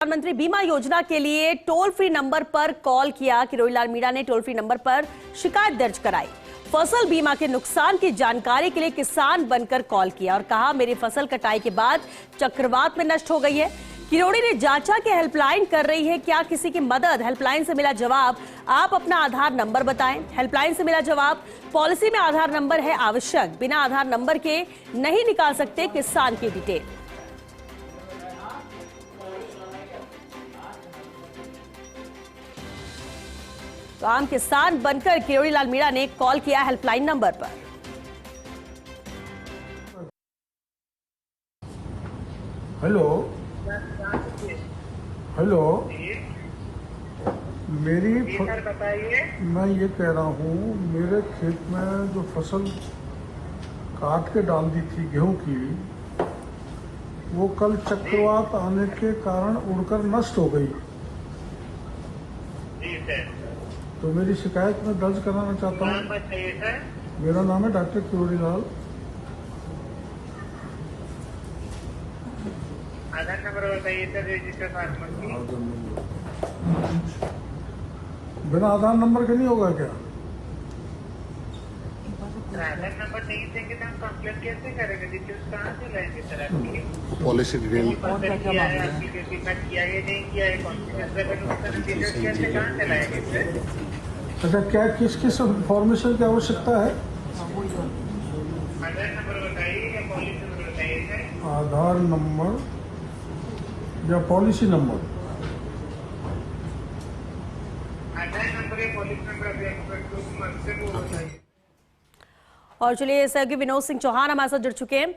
प्रधानमंत्री बीमा योजना के लिए टोल फ्री नंबर पर कॉल किया। किरोड़ी लाल मीणा ने टोल फ्री नंबर पर शिकायत दर्ज कराई। फसल बीमा के नुकसान की जानकारी के लिए किसान बनकर कॉल किया और कहा, मेरी फसल कटाई के बाद चक्रवात में नष्ट हो गई है। किरोड़ी ने जांचा के हेल्पलाइन कर रही है, क्या किसी की मदद? हेल्पलाइन से मिला जवाब, आप अपना आधार नंबर बताएं। हेल्पलाइन से मिला जवाब, पॉलिसी में आधार नंबर है आवश्यक, बिना आधार नंबर के नहीं निकाल सकते किसान की डिटेल। तो आम किसान बनकर किरोड़ी लाल मीणा ने कॉल किया हेल्पलाइन नंबर पर। हेलो हेलो, बताइए। मैं ये कह रहा हूँ, मेरे खेत में जो फसल काट के डाल दी थी गेहूं की, वो कल चक्रवात आने के कारण उड़कर नष्ट हो गई। जी सर। तो मेरी शिकायत में दर्ज कराना चाहता नाम हूँ। बताइए सर। मेरा नाम है डॉक्टर किरोड़ी लाल। आधार नंबर बताइए सर, रजिस्टर फार्मर की। बिना आधार नंबर के नहीं होगा क्या? आधार नंबर नहीं देंगे तो हम कंप्लेंट कैसे करेंगे? डिटेल्स कहाँ से लाएंगे सर आपकी? पॉलिसी डिटेल किया है आपकी, बीमा किया है नहीं किया है, कौन सी डिटेल्स कैसे कहाँ से लाएंगे सर? अच्छा, क्या किस किस इंफॉर्मेशन की आवश्यकता है? आधार नंबर बताइए या पॉलिसी नंबर बताइए सर। आधार नंबर या पॉलिसी नंबर? आधार नंबर या पॉलिसी नंबर बताइए। और चलिए सहयोगी विनोद सिंह चौहान हमारे साथ जुड़ चुके हैं।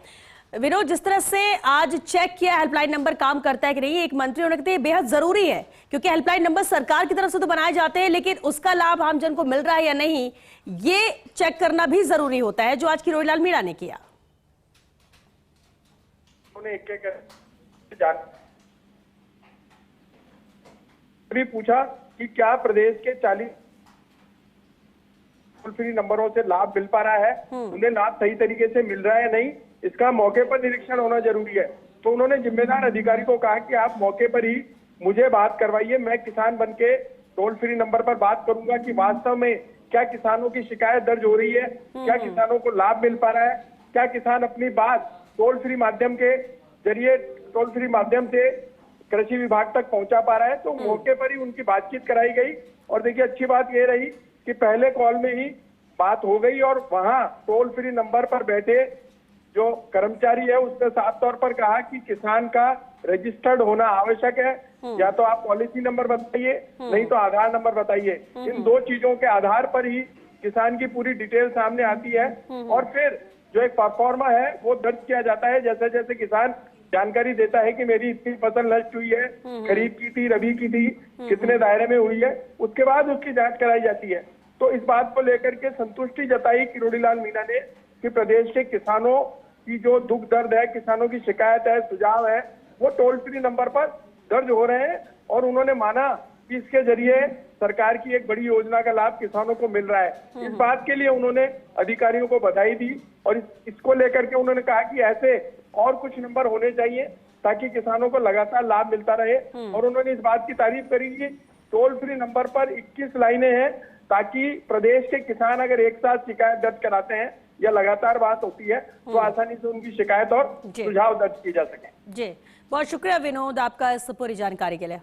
विनोद, जिस तरह से आज चेक किया हेल्पलाइन नंबर काम करता है कि नहीं, एक मंत्री होने के लिए बेहद जरूरी है, क्योंकि हेल्पलाइन नंबर सरकार की तरफ से तो बनाए जाते हैं, लेकिन उसका लाभ आमजन को मिल रहा है या नहीं, ये चेक करना भी जरूरी होता है, जो आज किरोड़ी लाल मीणा ने किया। भी पूछा कि क्या प्रदेश के 40 टोल फ्री नंबरों से लाभ मिल पा रहा है, उन्हें लाभ सही तरीके से मिल रहा है नहीं, इसका मौके पर निरीक्षण होना जरूरी है। तो उन्होंने जिम्मेदार अधिकारी को कहा कि आप मौके पर ही मुझे बात करवाइए, मैं किसान बनके टोल फ्री नंबर पर बात करूंगा कि वास्तव में क्या किसानों की शिकायत दर्ज हो रही है, क्या किसानों को लाभ मिल पा रहा है, क्या किसान अपनी बात टोल फ्री माध्यम के जरिए, टोल फ्री माध्यम से कृषि विभाग तक पहुंचा पा रहा है। तो मौके पर ही उनकी बातचीत कराई गई और देखिए, अच्छी बात यह रही कि पहले कॉल में ही बात हो गई और वहां टोल फ्री नंबर पर बैठे जो कर्मचारी है उसने साफ तौर पर कहा कि किसान का रजिस्टर्ड होना आवश्यक है, या तो आप पॉलिसी नंबर बताइए, नहीं तो आधार नंबर बताइए। इन दो चीजों के आधार पर ही किसान की पूरी डिटेल सामने आती है और फिर जो एक परफॉर्मा है वो दर्ज किया जाता है। जैसे जैसे किसान जानकारी देता है कि मेरी इतनी फसल नष्ट हुई है, खरीफ की थी, रबी की थी, कितने दायरे में हुई है, उसके बाद उसकी जांच कराई जाती है। तो इस बात को लेकर के संतुष्टि जताई किरोड़ी लाल मीणा ने कि प्रदेश के किसानों की जो दुख दर्द है, किसानों की शिकायत है, सुझाव है, वो टोल फ्री नंबर पर दर्ज हो रहे हैं और उन्होंने माना कि इसके जरिए सरकार की एक बड़ी योजना का लाभ किसानों को मिल रहा है। इस बात के लिए उन्होंने अधिकारियों को बधाई दी और इसको लेकर के उन्होंने कहा कि ऐसे और कुछ नंबर होने चाहिए ताकि किसानों को लगातार लाभ मिलता रहे। और उन्होंने इस बात की तारीफ करी कि टोल फ्री नंबर पर 21 लाइनें हैं, ताकि प्रदेश के किसान अगर एक साथ शिकायत दर्ज कराते हैं या लगातार बात होती है तो आसानी से उनकी शिकायत और सुझाव दर्ज किए जा सके। जी, बहुत शुक्रिया विनोद आपका इस पूरी जानकारी के लिए।